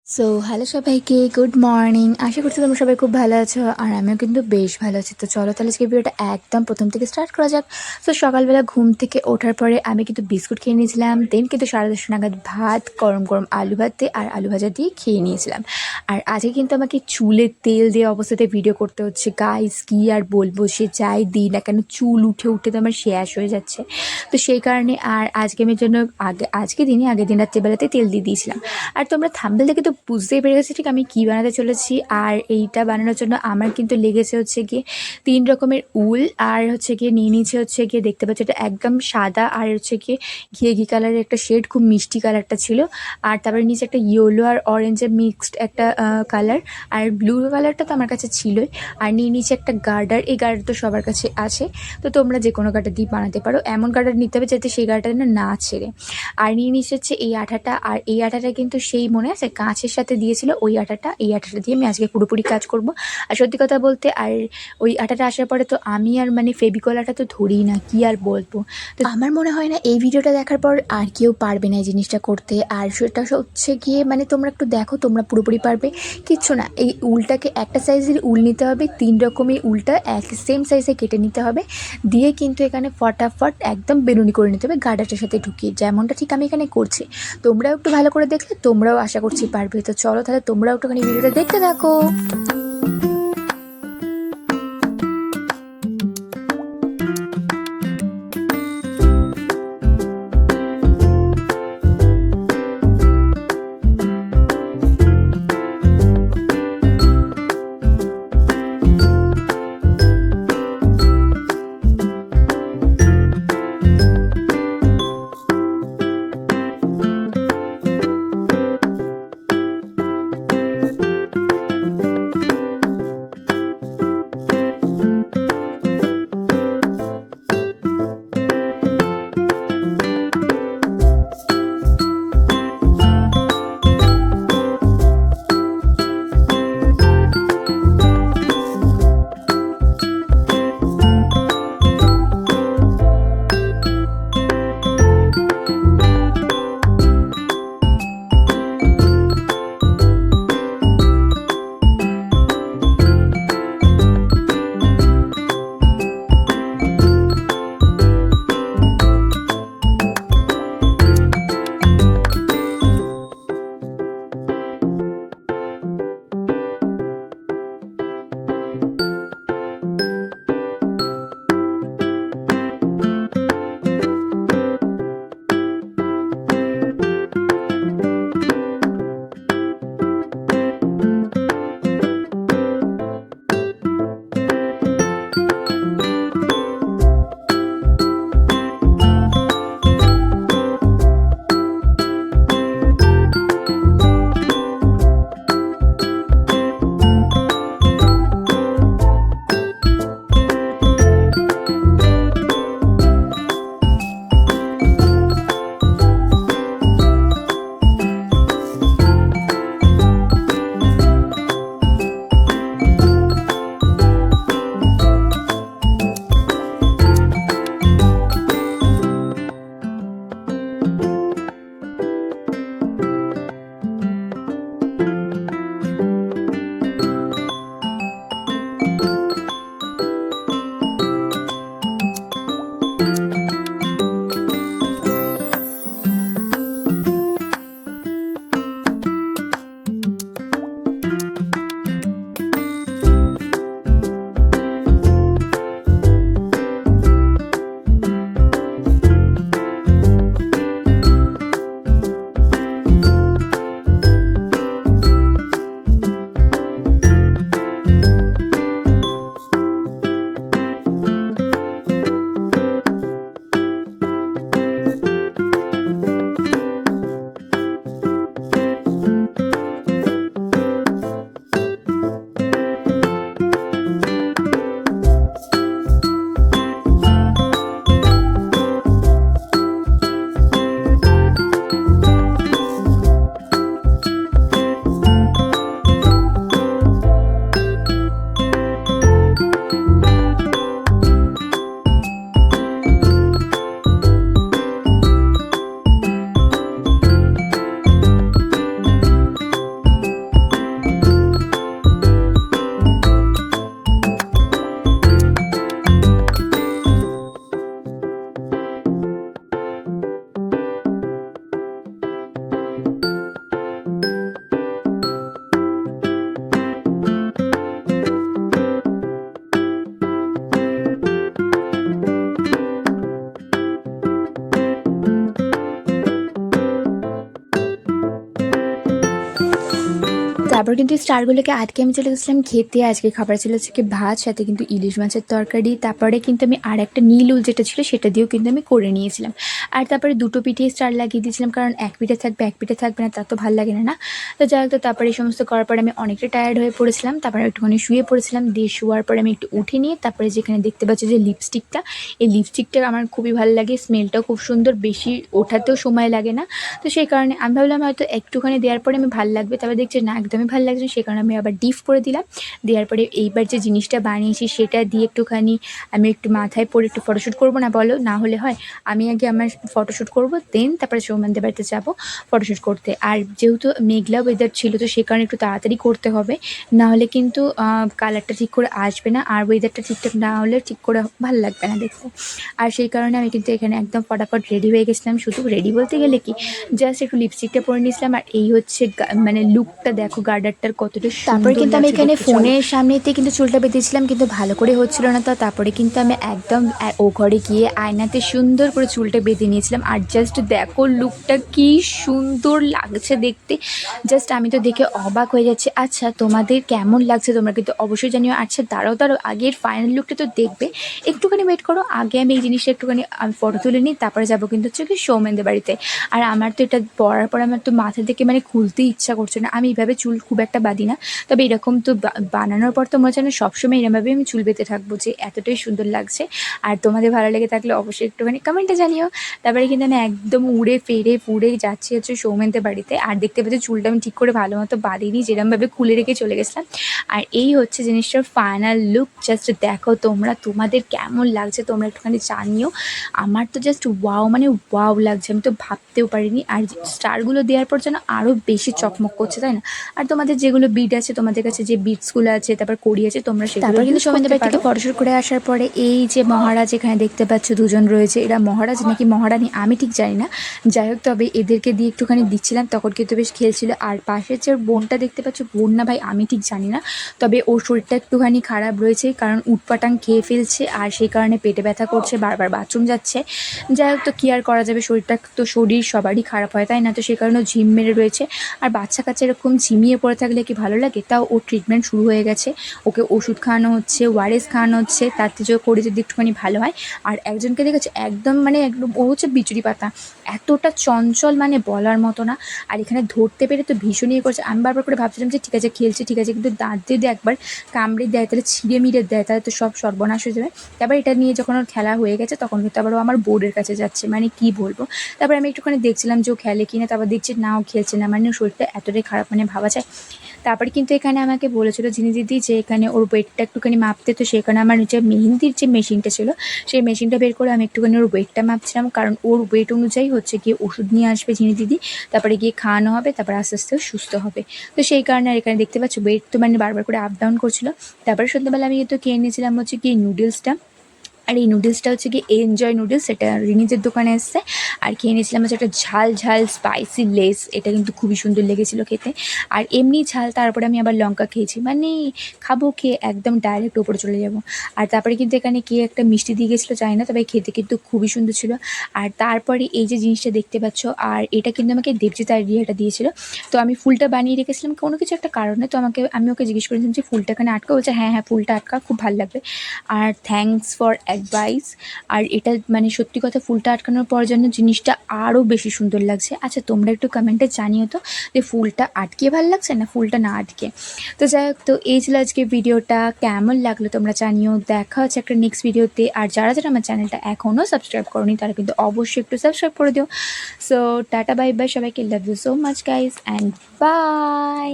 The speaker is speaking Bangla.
সো হ্যালো সবাইকে, গুড মর্নিং। আশা করছি তোমরা সবাই খুব ভালো আছো, আর আমিও কিন্তু বেশ ভালো আছি। তো চলো তাহলে আজকে ভিডিওটা একদম প্রথম থেকে স্টার্ট করা যাক। তো সকালবেলা ঘুম থেকে ওঠার পরে আমি কিন্তু বিস্কুট খেয়ে নিয়েছিলাম, দেন কিন্তু 10:30 নাগাদ ভাত, গরম গরম আলু ভাতে আর আলু ভাজা দিয়ে খেয়ে নিয়েছিলাম। আর আজকে কিন্তু আমাকে চুলে তেল দিয়ে অবস্থাতে ভিডিও করতে হচ্ছে। গাইস কি আর বলবো, সে যাই দিই না কেন চুল উঠে উঠে তো আমার শেষ হয়ে যাচ্ছে। তো সেই কারণে আর আজকে আমি জন্য আগের দিন রাত্রিবেলাতে তেল দিয়ে দিয়েছিলাম। আর তোমরা থাম্বনেল দেখে তো বুঝতেই পেরে গেছো ঠিক আমি কী বানাতে চলেছি। আর এইটা বানানোর জন্য আমার কিন্তু লেগেছে হচ্ছে গিয়ে 3 রকমের উল, আর হচ্ছে গিয়ে নিয়ে নিয়েছে হচ্ছে গিয়ে, দেখতে পাচ্ছ এটা একদম সাদা, আর হচ্ছে গিয়ে ঘিয়ে কালারের একটা শেড, খুব মিষ্টি কালারটা ছিল। আর তারপরে নিচে একটা ইয়েলো আর অরেঞ্জের মিক্সড একটা কালার, আর ব্লু কালারটা তো আমার কাছে ছিলই। আর নিয়ে নিচে একটা গার্ডার, এই গার্ডার তো সবার কাছে আছে। তো তোমরা যে কোনো গার্ডার দিয়ে বানাতে পারো, এমন গার্ডার নিতে হবে যাতে সেই গার্ডারটা যেন না ছেড়ে। আর নিয়ে নিচে হচ্ছে এই আঠাটা, আর এই আঠাটা কিন্তু সেই মনে আছে কাঁচের সাথে দিয়েছিল ওই আঠাটা। এই আঠাটা দিয়ে আমি আজকে পুরোপুরি কাজ করব। আর সত্যি কথা বলতে, আর ওই আঠাটা আসার পরে তো আমি আর মানে ফেভিকল আঠা তো ধরিই না, কি আর বলবো। তো আমার মনে হয় না এই ভিডিওটা দেখার পর আর কেউ পারবে না এই জিনিসটা করতে। আর সেটা হচ্ছে গিয়ে মানে তোমরা একটু দেখো, তোমরা পুরোপুরি পারবে কিচ্ছু না। এই উলটাকে একটা সাইজের উল নিতে হবে, 3 রকমের উলটা এক সেম সাইজে কেটে নিতে হবে, দিয়ে কিন্তু এখানে ফটাফট একদম বেনুনি করে নিতে হবে গার্ডারটার সাথে ঢুকিয়ে, যেমনটা ঠিক আমি এখানে করছি। তোমরাও একটু ভালো করে দেখলে তোমরাও আশা করছি পারবে। তো চলো তাহলে তোমরাও একটুখানি ভিডিওটা দেখতে থাকো। তারপর কিন্তু স্টারগুলোকে আটকে আমি চলে গেছিলাম খেতে। আজকে খাবার ছিল হচ্ছে কি ভাত, সাথে কিন্তু ইলিশ মাছের তরকারি। তারপরে কিন্তু আমি আর একটা নীল উল যেটা ছিল সেটা দিয়েও কিন্তু আমি করে নিয়েছিলাম। আর তারপরে দুটো পিঠে স্টার লাগিয়ে দিয়েছিলাম, কারণ এক পিঠে থাকবে এক পিঠে থাকবে না, তা তো ভালো লাগে না না। তো যাই হোক, তো তারপরে এই সমস্ত করার পরে আমি অনেকটা টায়ার্ড হয়ে পড়েছিলাম। তারপরে একটুখানি শুয়ে পড়েছিলাম, দিয়ে শোয়ার পরে আমি একটু উঠে নিয়ে তারপরে যেখানে দেখতে পাচ্ছি যে লিপস্টিকটা, এই লিপস্টিকটা আমার খুবই ভালো লাগে, স্মেলটাও খুব সুন্দর, বেশি ওঠাতেও সময় লাগে না। তো সেই কারণে আমি ভাবলাম হয়তো একটুখানি দেওয়ার পরে আমি ভালো লাগবে, তারপরে দেখছি না একদমই ভালো লাগছে, সেই কারণে আমি আবার ডিপ করে দিলাম। দেওয়ার পরে এইবার যে জিনিসটা বানিয়েছি সেটা দিয়ে একটুখানি আমি একটু মাথায় পরে একটু ফটোশ্যুট করবো না বলো, না হলে হয়? আমি আগে আমার ফটোশ্যুট করবো, দেন তারপরে সৌমেনদের বাড়িতে যাবো ফটোশ্যুট করতে। আর যেহেতু মেঘলা ওয়েদার ছিল, তো সেই কারণে একটু তাড়াতাড়ি করতে হবে, না হলে কিন্তু কালারটা ঠিক করে আসবে না, আর ওয়েদারটা ঠিকঠাক না হলে ঠিক করে ভালো লাগবে না দেখতে। আর সেই কারণে আমি কিন্তু এখানে একদম ফটাফট রেডি হয়ে গেছিলাম। শুধু রেডি বলতে গেলে কি, জাস্ট একটু লিপস্টিকটা পরে নিয়েছিলাম। আর এই হচ্ছে মানে লুকটা দেখো গার্ডারটার কতটা তারপরে কিন্তু আমি এখানে ফোনের সামনেতে কিন্তু চুলটা বেঁধেছিলাম, কিন্তু ভালো করে হচ্ছিল না। তো তারপরে কিন্তু আমি একদম ও ঘরে গিয়ে আয়নাতে সুন্দর করে চুলটা বেঁধে নিয়েছিলাম। আর জাস্ট দেখো লুকটা কি সুন্দর লাগছে দেখতে, জাস্ট আমি তো দেখে অবাক হয়ে যাচ্ছি। আচ্ছা তোমাদের কেমন লাগছে তোমরা কিন্তু অবশ্যই জানিও। আচ্ছা দাঁড়াও দাঁড়াও, আগের ফাইনাল লুকটা তো দেখবে, একটুখানি ওয়েট করো। আগে আমি এই জিনিসটা একটুখানি আমি ফটো তুলে নিই, তারপরে যাবো কিন্তু হচ্ছে কি সৌমেনদের বাড়িতে। আর আমার তো এটা পরার পর আমার তো মাথা থেকে মানে খুলতেই ইচ্ছা করছে না। আমি এইভাবে চুল খুব একটা বাঁধি না, তবে এরকম তো বানানোর পর তো মনে হয় না সবসময় এরমভাবে আমি চুল বেঁধে থাকবো, যে এতটাই সুন্দর লাগছে। আর তোমাদের ভালো লেগে থাকলে অবশ্যই একটুখানি কমেন্টে জানিও। তারপরে কিন্তু আমি একদম উড়ে ফেরে পুড়ে যাচ্ছি হচ্ছে সৌমেনদের বাড়িতে। আর দেখতে পাচ্ছি চুলটা আমি ঠিক করে ভালো মতো বাঁধিনি, যেরমভাবে খুলে রেখে চলে গেছিলাম। আর এই হচ্ছে জিনিসটার ফাইনাল লুক, জাস্ট দেখো তোমরা, তোমাদের কেমন লাগছে তোমরা একটুখানি জানিও। আমার তো জাস্ট ওয়াও মানে ওয়াও লাগছে, আমি তো ভাবতেও পারিনি। আর স্টারগুলো দেওয়ার পর যেন আরও বেশি চকমক করছে, তাই না? আর তোমাদের যেগুলো বিড আছে, তোমাদের কাছে যে বিটসগুলো আছে, তারপর কড়ি আছে, তোমরা সেগুলো কিন্তু সৌমেনদের বাড়ি থেকে ফটোশ্যুট করে আসার পরে এই যে মহারাজ এখানে দেখতে পাচ্ছ দুজন রয়েছে, এরা মহারাজ নাকি মহারানী আমি ঠিক জানি না। যাই হোক, তবে এদেরকে দিয়ে একটুখানি দিচ্ছিলাম, তখন কিন্তু বেশ খেলছিল। আর পাশের যে বোনটা দেখতে পাচ্ছ, বোন না ভাই আমি ঠিক জানি না, তবে ওর শরীরটা একটুখানি খারাপ রয়েছে, কারণ উটপাটাং খেয়ে ফেলছে, আর সেই কারণে পেটে ব্যথা করছে, বারবার বাথরুম যাচ্ছে। যাই হোক, তো কী আর করা যাবে, শরীরটা তো শরীর সবারই খারাপ হয় তাই না? তো সেই কারণে ঝিম মেরে রয়েছে। আর বাচ্চা কাচ্চা এরকম ঝিমিয়ে পড়ে থাকলে কি ভালো লাগে? তাও ওর ট্রিটমেন্ট শুরু হয়ে গেছে, ওকে ওষুধ খাওয়ানো হচ্ছে, ওআরএস খাওয়ানো হচ্ছে, তার থেকে করে যদি একটুখানি ভালো হয়। আর একজনকে দেখেছে একদম মানে একদম ও হচ্ছে বিচুরি পাতা, এতটা চঞ্চল মানে বলার মতো না। আর এখানে ধরতে পেরে তো ভীষণই ইয়ে করছে। আমি বারবার করে ভাবছিলাম যে ঠিক আছে খেলছে ঠিক আছে, কিন্তু দাঁত যদি একবার কামড়ে দেয়, তাহলে ছিঁড়ে মিড়ে দেয়, তাহলে তো সব সর্বনাশ হয়ে যাবে। তারপর এটা নিয়ে যখন ওর খেলা হয়ে গেছে, তখন কিন্তু আবার ও আমার বোর্ডের কাছে যাচ্ছে, মানে কি বলবো। তারপর আমি একটুখানি দেখছিলাম যে ও খেলে কিনা, তারপর দেখছি না ও খেলছে না, মানে ওর শরীরটা এতটাই খারাপ মানে ভাবা যায়। তারপরে কিন্তু এখানে আমাকে বলেছিল ঝিনি দিদি যে এখানে ওর ওয়েটটা একটুখানি মাপতে, তো সেখানে আমার যে মেহেন্দির যে মেশিনটা ছিল সেই মেশিনটা বের করে আমি একটুখানি ওর ওয়েটটা মাপছিলাম, কারণ ওর ওয়েট অনুযায়ী হচ্ছে গিয়ে ওষুধ নিয়ে আসবে ঝিনি দিদি, তারপরে গিয়ে খাওয়ানো হবে, তারপরে আস্তে আস্তে সুস্থ হবে। তো সেই কারণে আর এখানে দেখতে পাচ্ছ ওয়েট তো মানে বারবার করে আপ ডাউন করছিল। তারপরে সন্ধ্যাবেলা আমি কিন্তু খেয়ে নিয়েছিলাম হচ্ছে কি নুডলসটা। আর এই নুডলসটা হচ্ছে কি এনজয় নুডলস, এটা রিনিজের দোকানে এসছে। আর খেয়ে নিয়েছিলাম হচ্ছে একটা ঝাল ঝাল স্পাইসি লেস, এটা কিন্তু খুবই সুন্দর লেগেছিলো খেতে। আর এমনি ঝাল, তারপরে আমি আবার লঙ্কা খেয়েছি, মানে খাবো খেয়ে একদম ডাইরেক্ট ওপরে চলে যাব। আর তারপরে কিন্তু এখানে কে একটা মিষ্টি দিয়ে গেছিলো জানি না, তবে খেতে কিন্তু খুবই সুন্দর ছিল। আর তারপরে এই যে জিনিসটা দেখতে পাচ্ছ, আর এটা কিন্তু আমাকে দেবজিৎ আইডিয়াটা দিয়েছিল। তো আমি ফুলটা বানিয়ে রেখেছিলাম কোনো কিছু একটা কারণে, তো আমি ওকে জিজ্ঞেস করেছিলাম যে ফুলটা এখানে আটকা, বলছে হ্যাঁ হ্যাঁ ফুলটা আটকা, খুব ভালো লাগবে। আর থ্যাঙ্কস ফর অ্যাডভাইস। আর এটা মানে সত্যি কথা, ফুলটা আটকানোর পর যেন জিনিসটা আরও বেশি সুন্দর লাগছে। আচ্ছা তোমরা একটু কমেন্টে জানিও তো যে ফুলটা আটকে ভালো লাগছে না ফুলটা না আটকে। তো যাই হোক, তো এই ছিল আজকে ভিডিওটা, কেমন লাগলো তোমরা জানিও। দেখা হচ্ছে একটা নেক্সট ভিডিওতে। আর যারা যারা আমার চ্যানেলটা এখনও সাবস্ক্রাইব করোনি তারা কিন্তু অবশ্যই একটু সাবস্ক্রাইব করে দিও। সো টাটা বাই বাই সবাইকে, love you so much guys and by.